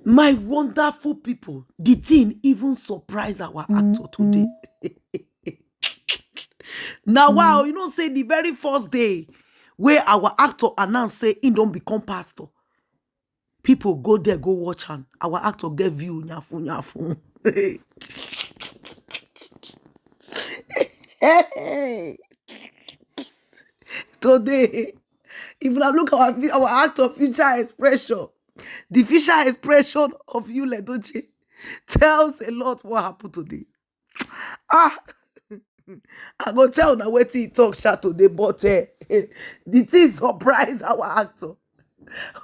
My wonderful people, the thing even surprise our actor today. Now, wow, say the very first day where our actor announced say he don't become pastor, people go there, go watch and our actor get view, nyafu, nyafu. Hey. Today, if you look at our actor future expression, the future expression of Yul Edochie tells a lot what happened today. I go tell now what he talk chat today, but the thing surprise our actor.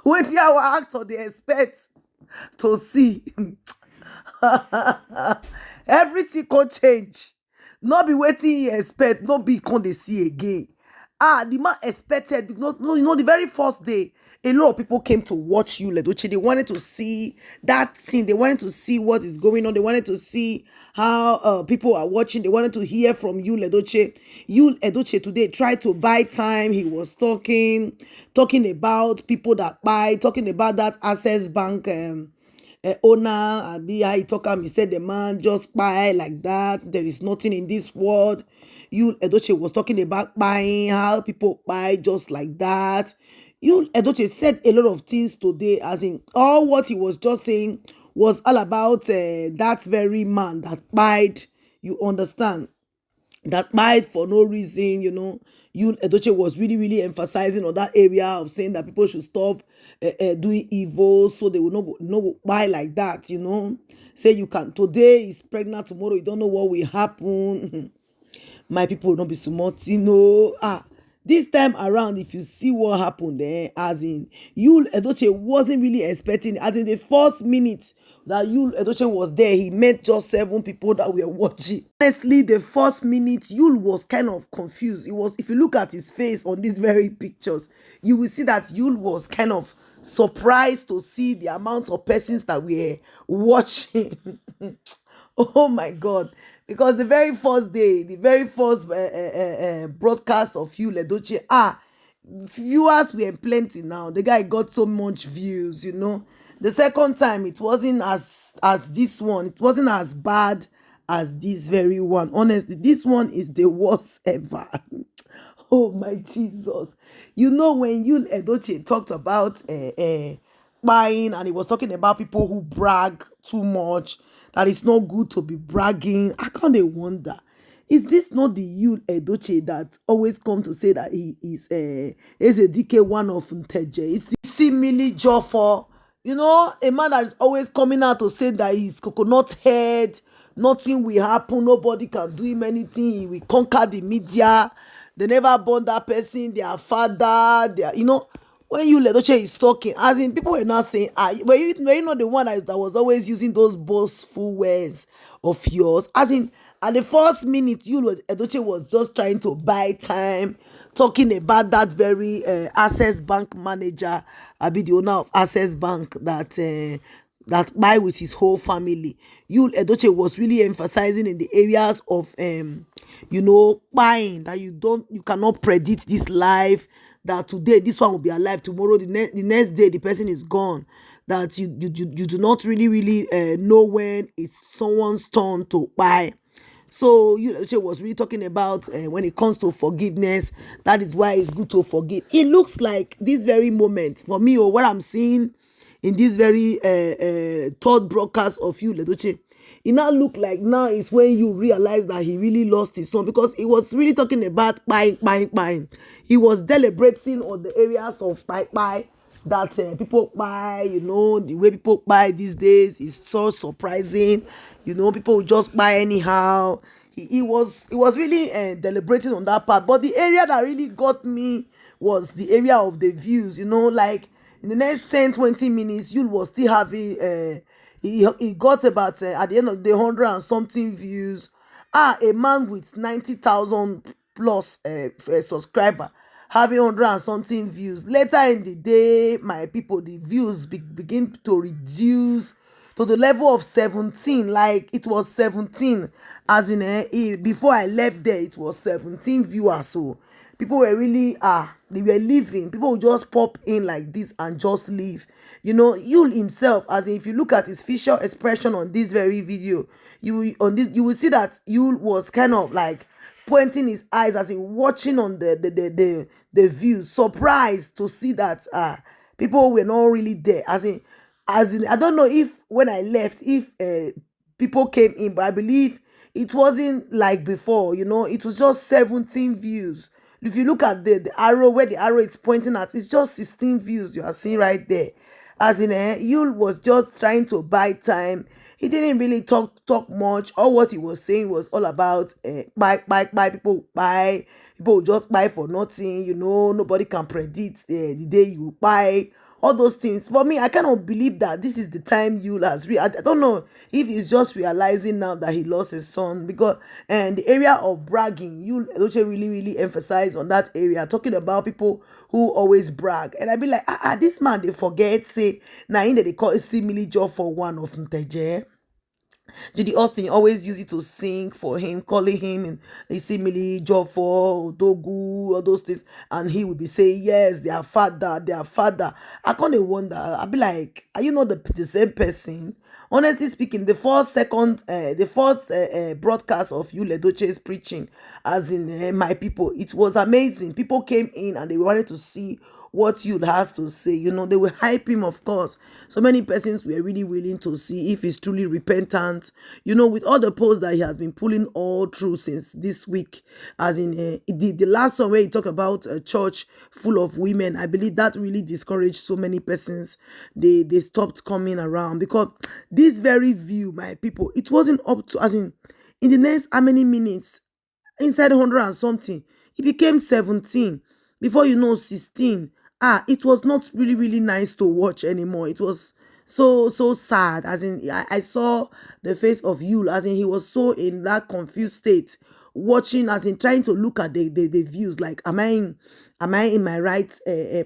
What our actor they expect to see. Everything can change. Not be waiting he expect, not be can they see again. The man expected, the very first day, a lot of people came to watch Yul Edochie. They wanted to see that scene. They wanted to see what is going on. They wanted to see how people are watching. They wanted to hear from Yul Edochie. Yul Edochie today tried to buy time. He was talking about people that buy, talking about that Access Bank owner. He talk he said the man just buy like that. There is nothing in this world. Yul Edochie was talking about buying, how people buy just like that. Yul Edochie said a lot of things today, as in all what he was just saying was all about that very man that buyed, you understand, that buyed for no reason, Yul Edochie was really, really emphasizing on that area of saying that people should stop doing evil so they will not go buy like that, Say you can, today is pregnant, tomorrow you don't know what will happen. My people will not be smart, this time around, if you see what happened there, as in Yul Edochie wasn't really expecting, as in the first minute that Yul Edochie was there, he met just 7 people that were watching. Honestly, the first minute, Yul was kind of confused. It was, if you look at his face on these very pictures, you will see that Yul was kind of surprised to see the amount of persons that were watching. Oh my God. Because the very first day, the very first broadcast of Yul Edochie, viewers were plenty now. The guy got so much views, The second time, it wasn't as this one. It wasn't as bad as this very one. Honestly, this one is the worst ever. Oh my Jesus. When Yul Edochie talked about buying, and he was talking about people who brag too much, that it's not good to be bragging. I kind of wonder, is this not the Yul Edochie that always come to say that he is a DK one of Nteje? Is he Millie Joffo? A man that is always coming out to say that he's coconut head, nothing will happen, nobody can do him anything, he will conquer the media. They never born that person, their father, when Yul Edochie is talking, as in people were not saying, were you not the one that was always using those boastful words of yours? As in, at the first minute, Yul Edochie was just trying to buy time, talking about that very Access Bank manager, the owner of Access Bank that buy with his whole family. Yul Edochie was really emphasizing in the areas of buying, that you cannot predict this life, that today this one will be alive, tomorrow the next day the person is gone, that you do not really know when it's someone's turn to buy. So Yul Edochie was really talking about when it comes to forgiveness, that is why it's good to forgive. It looks like this very moment for me, or what I'm seeing in this very third broadcast of Yul Edochie, it now look like now is when you realize that he really lost his son, because he was really talking about buying. He was deliberating on the areas of buy that people buy, the way people buy these days is so surprising. People will just buy anyhow. He was really deliberating on that part. But the area that really got me was the area of the views, like in the next 10-20 minutes, Yul was still having he got about at the end of the 100 and something views. A man with 90,000 plus subscriber having 100 and something views. Later in the day, my people, the views begin to reduce to the level of 17. Like it was 17, as in before I left there, it was 17 viewers. So people were really they were leaving. People would just pop in like this and just leave. Yul himself, as in, if you look at his facial expression on this very video, you will see that Yul was kind of like pointing his eyes, as in watching on the views, surprised to see that people were not really there. As in, I don't know if when I left, if people came in, but I believe it wasn't like before. It was just 17 views. If you look at the arrow, where the arrow is pointing at, it's just 16 views you are seeing right there. As in, Yul was just trying to buy time. He didn't really talk much. All what he was saying was all about buy people just buy for nothing. Nobody can predict the day you buy. All those things. For me, I cannot believe that this is the time Yul has I don't know if he's just realizing now that he lost his son, because the area of bragging, Yul Edochie really, really emphasize on that area, talking about people who always brag. And I be like, this man, they forget, say, now in they call it simile job for one of Nteje. Judy Austin always use it to sing for him, calling him in Isimili, Jofo, Dogu, all those things. And he will be saying, yes, their father, their father. I can't wonder. I'll be like, are you not the same person? Honestly speaking, the first broadcast of Yul Edochie's preaching, as in my people, it was amazing. People came in and they wanted to see what Yul has to say. They will hype him, of course. So many persons were really willing to see if he's truly repentant. With all the posts that he has been pulling all through since this week, as in the last one where he talked about a church full of women, I believe that really discouraged so many persons. They stopped coming around, because this very view, my people, it wasn't up to, as in the next how many minutes, inside 100 and something, it became 17. Before you know, 16. It was not really, really nice to watch anymore. It was so sad. As in, I saw the face of Yul, as in he was so in that confused state, watching, as in trying to look at the views, like, am I in my right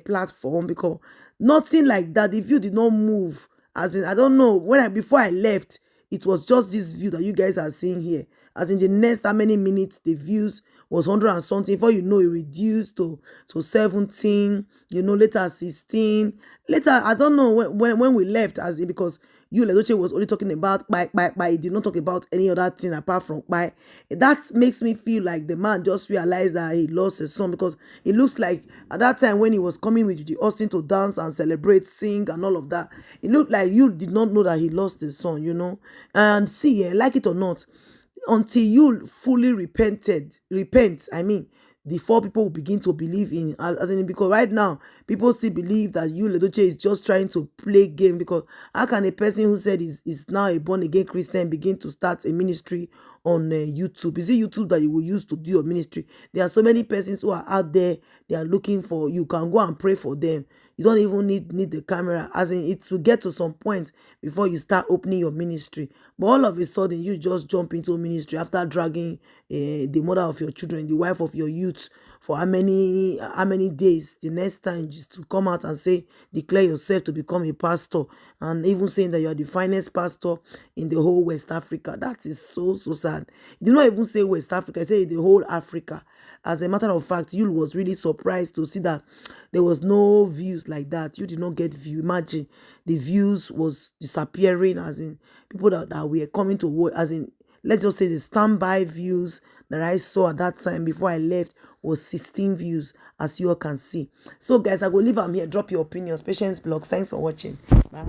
platform? Because nothing like that. The view did not move. As in, I don't know, before I left, it was just this view that you guys are seeing here. As in the next how many minutes, the views was 100 and something. Before you know, it reduced to 17, later 16. Later, I don't know when we left, as in, because Yul Edochie was only talking about buy. He did not talk about any other thing apart from buy. That makes me feel like the man just realized that he lost his son, because it looks like at that time when he was coming with the Austin to dance and celebrate, sing and all of that, it looked like Yul did not know that he lost his son, And see, like it or not, until Yul fully repents, I mean, before people will begin to believe in, as in, because right now people still believe that Yul Edochie is just trying to play game. Because how can a person who said is now a born again Christian begin to start a ministry on YouTube? Is it YouTube that you will use to do your ministry? There are so many persons who are out there. They are looking for you. Can go and pray for them. You don't even need the camera. As in, it will get to some point before you start opening your ministry. But all of a sudden, you just jump into ministry after dragging the mother of your children, the wife of your youth, for how many days. The next time, just to come out and say, declare yourself to become a pastor, and even saying that you are the finest pastor in the whole West Africa. That is so sad. He did not even say West Africa. He said the whole Africa. As a matter of fact, Yul was really surprised to see that there was no views like that. You did not get view. Imagine, the views was disappearing, as in people that were coming to work, as in, let's just say the standby views that I saw at that time before I left was 16 views, as you all can see. So guys, I will leave them here. Drop your opinions. Patience Blogs. Thanks for watching. Bye.